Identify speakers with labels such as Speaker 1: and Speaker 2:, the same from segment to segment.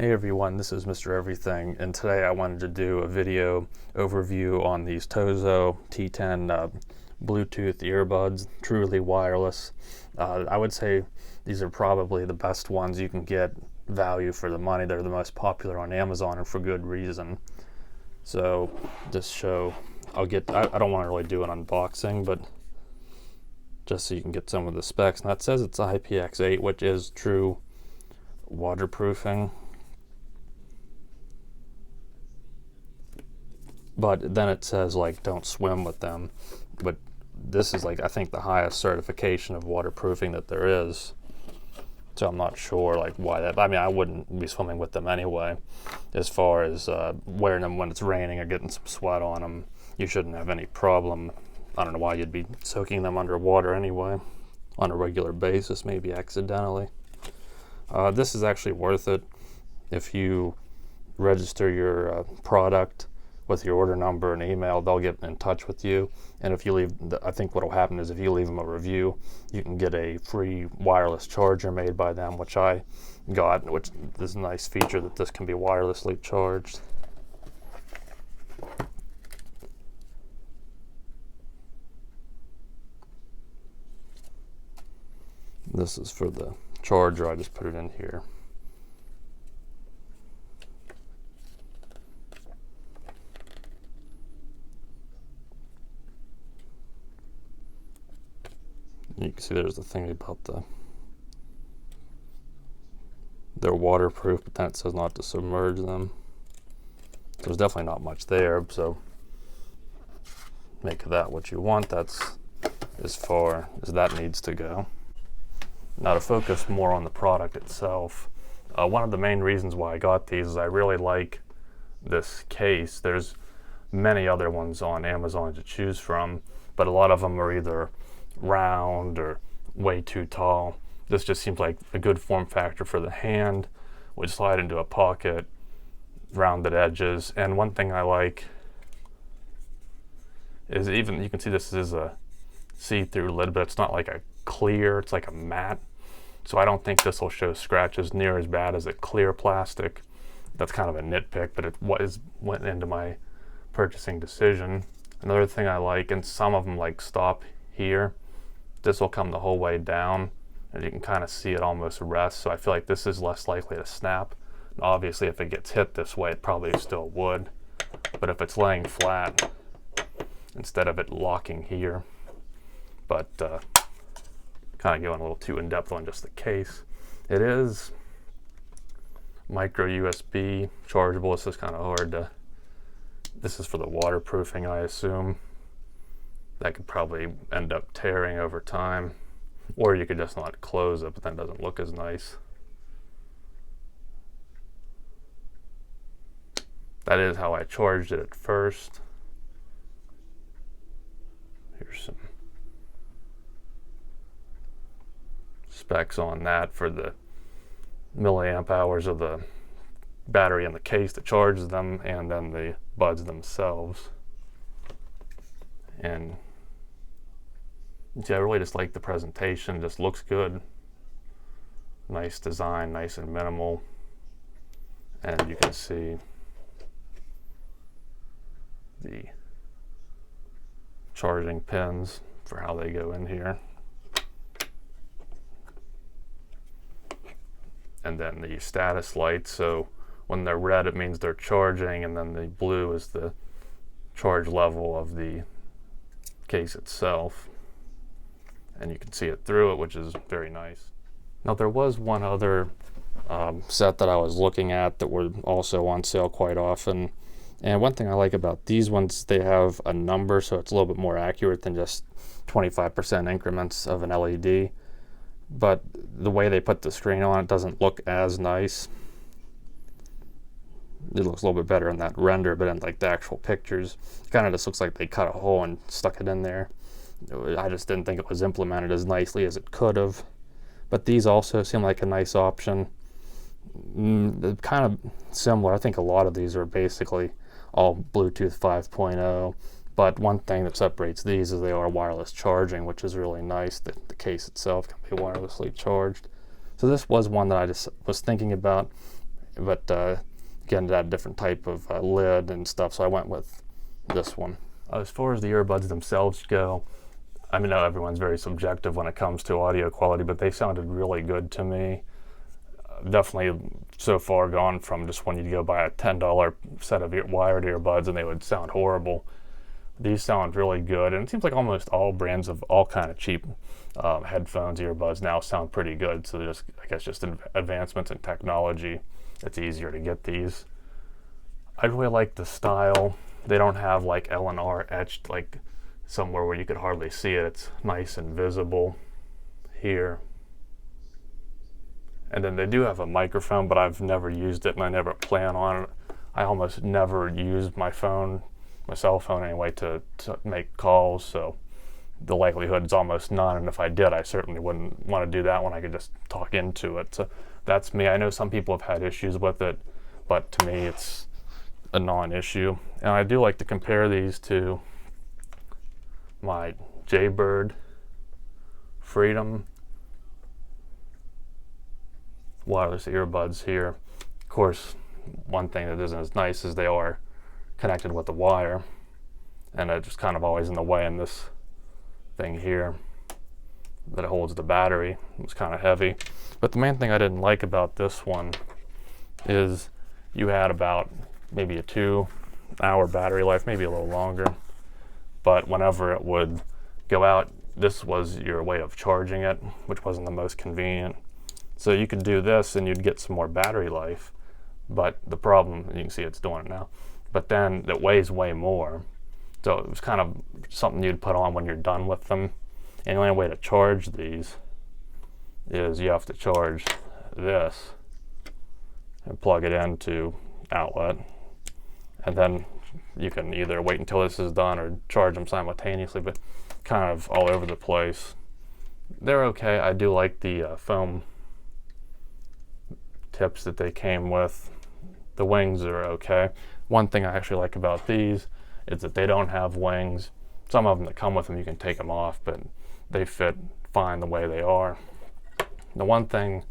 Speaker 1: Hey everyone, this is Mr. Everything, and today I wanted to do a video overview on these Tozo T10 Bluetooth earbuds, truly wireless. I would say these are probably the best ones you can get value for the money. They're the most popular on Amazon, and for good reason. So this show, I don't want to really do an unboxing, but just so you can get some of the specs. Now it says it's IPX8, which is true waterproofing. But then it says like don't swim with them. But this is like I think the highest certification of waterproofing that there is. So I'm not sure like why that. I mean, I wouldn't be swimming with them anyway. As far as wearing them when it's raining or getting some sweat on them, you shouldn't have any problem. I don't know why you'd be soaking them underwater anyway on a regular basis, maybe accidentally. This is actually worth it if you register your product with your order number and email. They'll get in touch with you, and if you leave, I think what will happen is if you leave them a review, you can get a free wireless charger made by them, which I got, which is a nice feature that this can be wirelessly charged. This is for the charger. I just put it in here. You can see there's the thing about they're waterproof, but then it says not to submerge them. There's definitely not much there, so make of that what you want. That's as far as that needs to go. Now to focus more on the product itself, one of the main reasons why I got these is I really like this case. There's many other ones on Amazon to choose from, but a lot of them are either round or way too tall. This just seems like a good form factor for the hand. Would slide into a pocket, rounded edges. And one thing I like is even you can see this is a see-through lid, but it's not like a clear, it's like a matte. So I don't think this will show scratches near as bad as a clear plastic. That's kind of a nitpick, but it went into my purchasing decision. Another thing I like, and some of them like stop here, this will come the whole way down, and you can kind of see it almost rest. So I feel like this is less likely to snap. And obviously if it gets hit this way, it probably still would. But if it's laying flat, instead of it locking here, but kind of going a little too in depth on just the case. It is micro USB chargeable. This is kind of hard to, this is for the waterproofing, I assume. That could probably end up tearing over time, or you could just not close it, but then it doesn't look as nice. That is how I charged it at first. Here's some specs on that for the milliamp hours of the battery in the case that charges them, and then the buds themselves. And see, I really just like the presentation. It just looks good. Nice design, nice and minimal. And you can see the charging pins for how they go in here. And then the status light, so when they're red it means they're charging, and then the blue is the charge level of the case itself. And you can see it through it, which is very nice. Now there was one other set that I was looking at that were also on sale quite often. And one thing I like about these ones, they have a number, so it's a little bit more accurate than just 25% increments of an LED. But the way they put the screen on it doesn't look as nice. It looks a little bit better in that render, but in like the actual pictures, it kind of just looks like they cut a hole and stuck it in there. I just didn't think it was implemented as nicely as it could have. But these also seem like a nice option. Kind of similar. I think a lot of these are basically all Bluetooth 5.0. But one thing that separates these is they are wireless charging, which is really nice. The case itself can be wirelessly charged. So this was one that I just was thinking about. but again, that different type of lid and stuff, so I went with this one. As far as the earbuds themselves go, I mean, everyone's very subjective when it comes to audio quality, but they sounded really good to me. Definitely so far gone from just when you'd go buy a $10 set of wired earbuds and they would sound horrible. These sound really good, and it seems like almost all brands of all kind of cheap headphones, earbuds now sound pretty good. So just, I guess, just advancements in technology, it's easier to get these. I really like the style. They don't have like L&R etched like somewhere where you could hardly see it. It's nice and visible here. And then they do have a microphone, but I've never used it and I never plan on it. I almost never use my phone, my cell phone anyway, to make calls, so the likelihood is almost none, and if I did, I certainly wouldn't want to do that when I could just talk into it. So that's me. I know some people have had issues with it, but to me it's a non-issue. And I do like to compare these to my Jaybird Freedom wireless earbuds here. Of course, one thing that isn't as nice is they are connected with the wire, and it's just kind of always in the way in this thing here that holds the battery. It's kind of heavy. But the main thing I didn't like about this one is you had about maybe a 2-hour battery life, maybe a little longer, but whenever it would go out, this was your way of charging it, which wasn't the most convenient. So you could do this and you'd get some more battery life, but the problem, you can see it's doing it now, but then it weighs way more. So it was kind of something you'd put on when you're done with them. And the only way to charge these is you have to charge this and plug it into outlet. And then you can either wait until this is done or charge them simultaneously, but kind of all over the place. They're okay. I do like the foam tips that they came with. The wings are okay. One thing I actually like about these is that they don't have wings. Some of them that come with them, you can take them off, but they fit fine the way they are. The one thing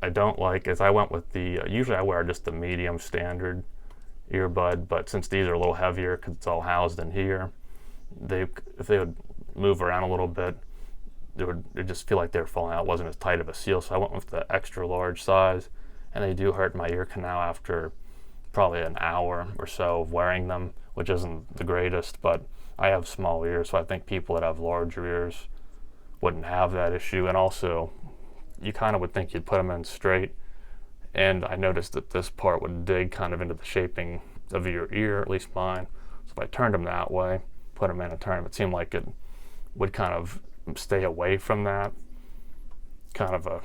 Speaker 1: I don't like is I went with the, usually I wear just the medium standard earbud, but since these are a little heavier because it's all housed in here, if they would move around a little bit, it just feel like they're falling out. It wasn't as tight of a seal, so I went with the extra large size, and they do hurt my ear canal after probably an hour or so of wearing them, which isn't the greatest, but I have small ears, so I think people that have larger ears wouldn't have that issue. And also, you kind of would think you'd put them in straight, and I noticed that this part would dig kind of into the shaping of your ear, at least mine. So if I turned them that way, put them in and turn them, it seemed like it would kind of stay away from that. Kind of a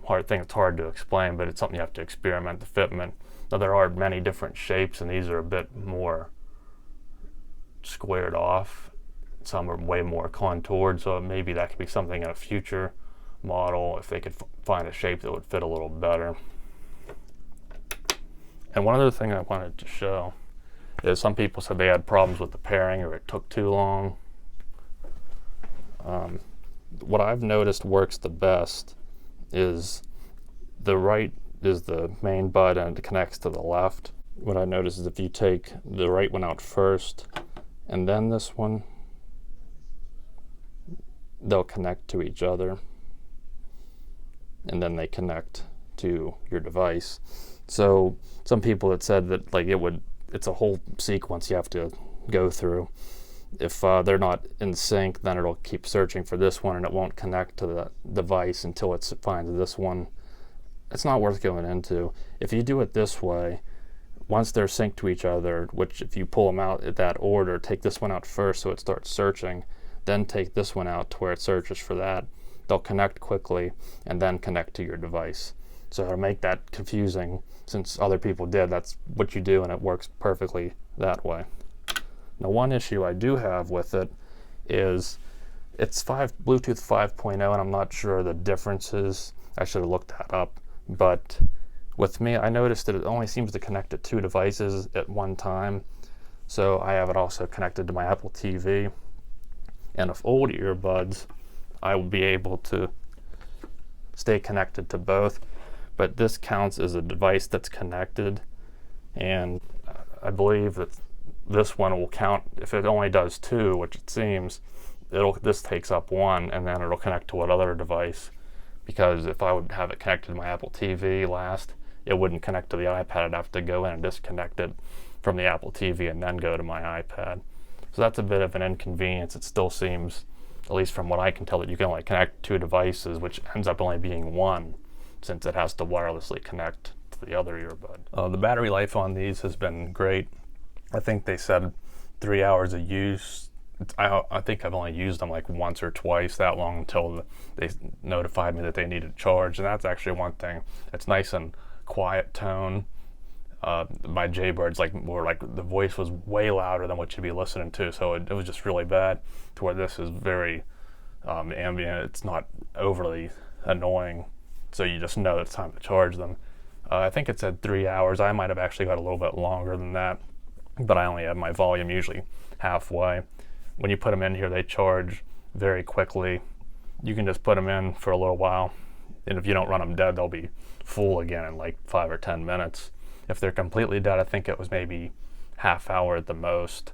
Speaker 1: hard thing. It's hard to explain, but it's something you have to experiment to fit them in. Now there are many different shapes, and these are a bit more squared off. Some are way more contoured, so maybe that could be something in a future model if they could find a shape that would fit a little better. And one other thing I wanted to show is some people said they had problems with the pairing or it took too long. What I've noticed works the best is the right is the main bud and it connects to the left. What I noticed is if you take the right one out first and then this one, they'll connect to each other, and then they connect to your device. So some people had said that like it's a whole sequence you have to go through. If they're not in sync, then it'll keep searching for this one and it won't connect to the device until it finds this one. It's not worth going into. If you do it this way, once they're synced to each other, which if you pull them out at that order, take this one out first so it starts searching, then take this one out to where it searches for that. They'll connect quickly and then connect to your device. So to make that confusing, since other people did, that's what you do and it works perfectly that way. Now one issue I do have with it is it's Bluetooth 5.0 and I'm not sure the differences. I should have looked that up. But with me, I noticed that it only seems to connect to 2 devices at one time. So I have it also connected to my Apple TV. And with old earbuds, I will be able to stay connected to both. but this counts as a device that's connected, and I believe that this one will count if it only does 2, which it seems. This takes up 1, and then it'll connect to what other device. Because if I would have it connected to my Apple TV last, it wouldn't connect to the iPad. I'd have to go in and disconnect it from the Apple TV and then go to my iPad. So that's a bit of an inconvenience. It still seems, at least from what I can tell, that you can only connect 2 devices, which ends up only being 1, since it has to wirelessly connect to the other earbud. The battery life on these has been great. I think they said 3 hours of use. I think I've only used them like once or twice that long until they notified me that they needed charge, and that's actually one thing. It's nice and quiet tone. My Jaybirds were the voice was way louder than what you'd be listening to, so it was just really bad. To where this is very ambient. It's not overly annoying, so you just know it's time to charge them. I think it said 3 hours. I might have actually got a little bit longer than that, but I only have my volume usually halfway. When you put them in here, they charge very quickly. You can just put them in for a little while, and if you don't run them dead, they'll be full again in like 5 or 10 minutes. If they're completely dead, I think it was maybe half hour at the most.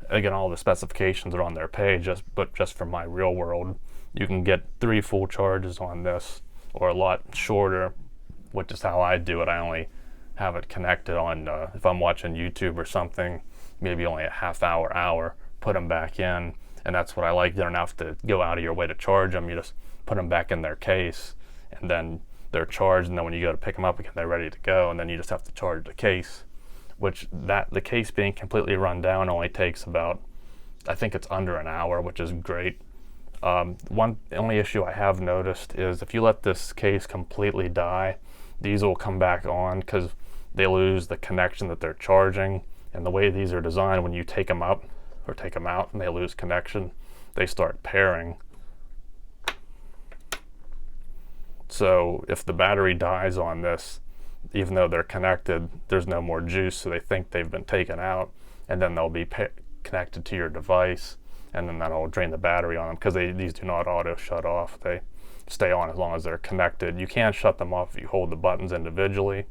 Speaker 1: Again, all the specifications are on their page, but just from my real world, you can get 3 full charges on this, or a lot shorter, which is how I do it. I only have it connected on, if I'm watching YouTube or something, maybe only a half hour, put them back in, and that's what I like. You don't have to go out of your way to charge them. You just put them back in their case, and then they're charged, and then when you go to pick them up again, they're ready to go, and then you just have to charge the case, which the case being completely run down only takes about, I think it's under an hour, which is great. The only issue I have noticed is if you let this case completely die, these will come back on because they lose the connection that they're charging, and the way these are designed, when you take them up or take them out and they lose connection, they start pairing. So if the battery dies on this, even though they're connected, there's no more juice, so they think they've been taken out, and then they'll be connected to your device, and then that'll drain the battery on them, because these do not auto shut off. They stay on as long as they're connected. You can shut them off if you hold the buttons individually,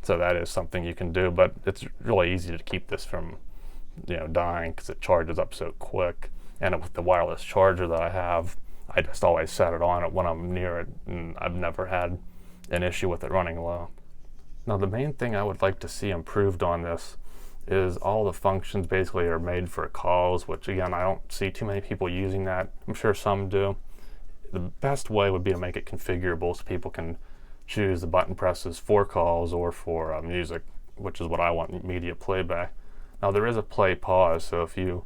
Speaker 1: so that is something you can do, but it's really easy to keep this from dying because it charges up so quick. And with the wireless charger that I have, I just always set it on when I'm near it, and I've never had an issue with it running low. Now, the main thing I would like to see improved on this is all the functions basically are made for calls, which again, I don't see too many people using that. I'm sure some do. The best way would be to make it configurable so people can choose the button presses for calls or for music, which is what I want, media playback. Now, there is a play pause, so if you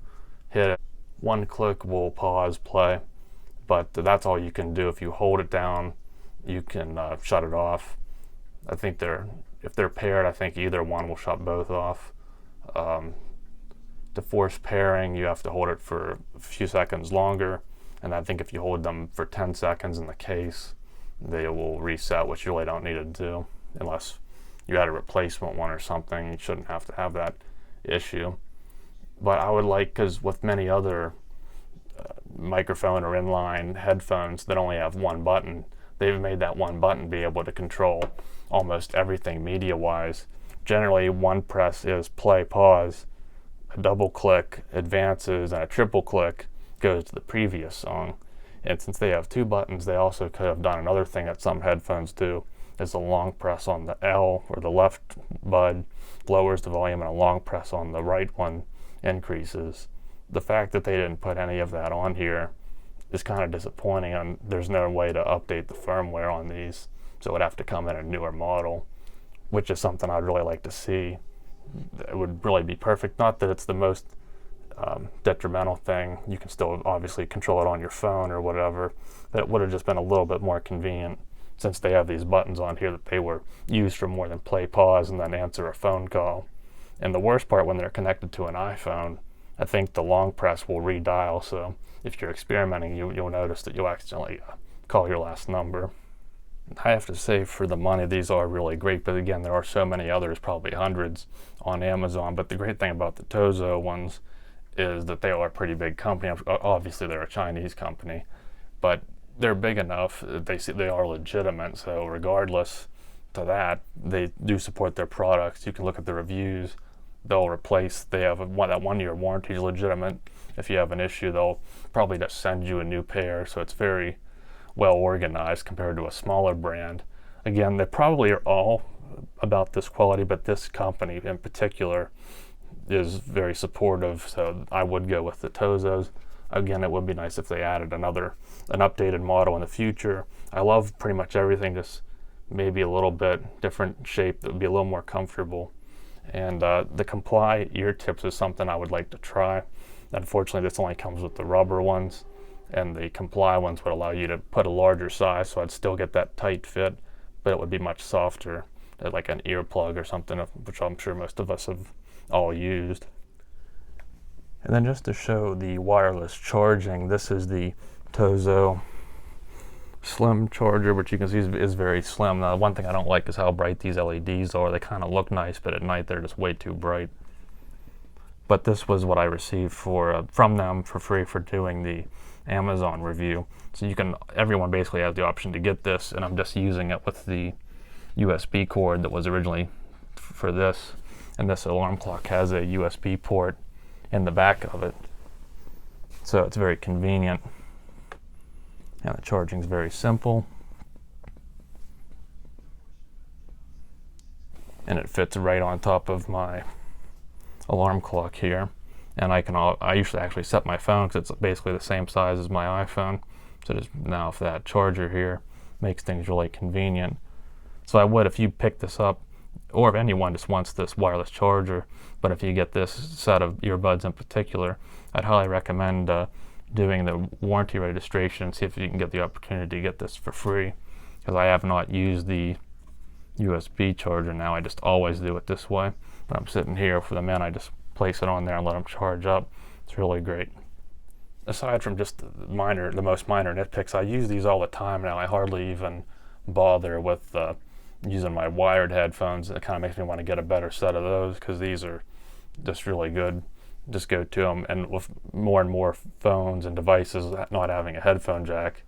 Speaker 1: hit it, one click will pause play, but that's all you can do. If you hold it down, you can shut it off. I think if they're paired, I think either one will shut both off. To force pairing, you have to hold it for a few seconds longer, and I think if you hold them for 10 seconds in the case, they will reset, which you really don't need to do unless you had a replacement one or something. You shouldn't have to have that issue. But I would like, because with many other microphone or inline headphones that only have one button, they've made that one button be able to control almost everything media wise. Generally, one press is play pause, a double click advances, and a triple click goes to the previous song. And since they have 2 buttons, they also could have done another thing that some headphones do, is a long press on the L or the left bud lowers the volume, and a long press on the right one increases. The fact that they didn't put any of that on here is kind of disappointing, and there's no way to update the firmware on these, so it would have to come in a newer model, which is something I'd really like to see. It would really be perfect. Not that it's the most detrimental thing. You can still obviously control it on your phone or whatever, but it would have just been a little bit more convenient since they have these buttons on here that they were used for more than play pause and then answer a phone call. And the worst part, when they're connected to an iPhone, I think the long press will redial, so if you're experimenting, you'll notice that you'll accidentally call your last number. I have to say, for the money, these are really great, but again, there are so many others, probably hundreds on Amazon. But the great thing about the Tozo ones is that they are a pretty big company. Obviously, they're a Chinese company, but they're big enough. They are legitimate, so regardless, to that, they do support their products. You can look at the reviews. They'll replace, they have that 1-year warranty is legitimate. If you have an issue, they'll probably just send you a new pair. So it's very well organized compared to a smaller brand. Again, they probably are all about this quality, but this company in particular is very supportive. So I would go with the Tozos. Again, it would be nice if they added an updated model in the future. I love pretty much everything, just maybe a little bit different shape that would be a little more comfortable. And the Comply ear tips is something I would like to try. Unfortunately, this only comes with the rubber ones, and the Comply ones would allow you to put a larger size, so I'd still get that tight fit, but it would be much softer, like an earplug or something, which I'm sure most of us have all used. And then just to show the wireless charging, this is the Tozo slim charger, which you can see is very slim. Now, one thing I don't like is how bright these LEDs are. They kind of look nice, but at night they're just way too bright. But this was what I received from them for free for doing the Amazon review. So everyone basically has the option to get this, and I'm just using it with the USB cord that was originally for this. And this alarm clock has a USB port in the back of it. So it's very convenient. And the charging is very simple. And it fits right on top of my alarm clock here. And I usually actually set my phone because it's basically the same size as my iPhone. So just now if that charger here makes things really convenient. So I would, if you pick this up, or if anyone just wants this wireless charger, but if you get this set of earbuds in particular, I'd highly recommend doing the warranty registration and see if you can get the opportunity to get this for free, because I have not used the USB charger now. I just always do it this way. When I'm sitting here for the men, I just place it on there and let them charge up. It's really great. Aside from just the most minor nitpicks, I use these all the time now. I hardly even bother with using my wired headphones. It kind of makes me want to get a better set of those, because these are just really good. Just go to them, and with more and more phones and devices not having a headphone jack,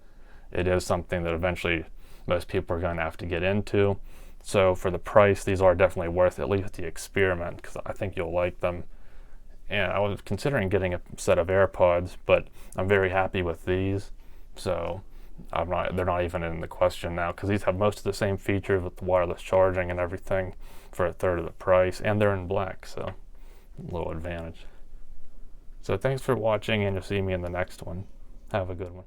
Speaker 1: it is something that eventually most people are going to have to get into. So for the price, these are definitely worth at least the experiment, because I think you'll like them. And I was considering getting a set of AirPods, but I'm very happy with these. So they're not even in the question now, because these have most of the same features with the wireless charging and everything for a third of the price, and they're in black, so a little advantage. So thanks for watching, and you'll see me in the next one. Have a good one.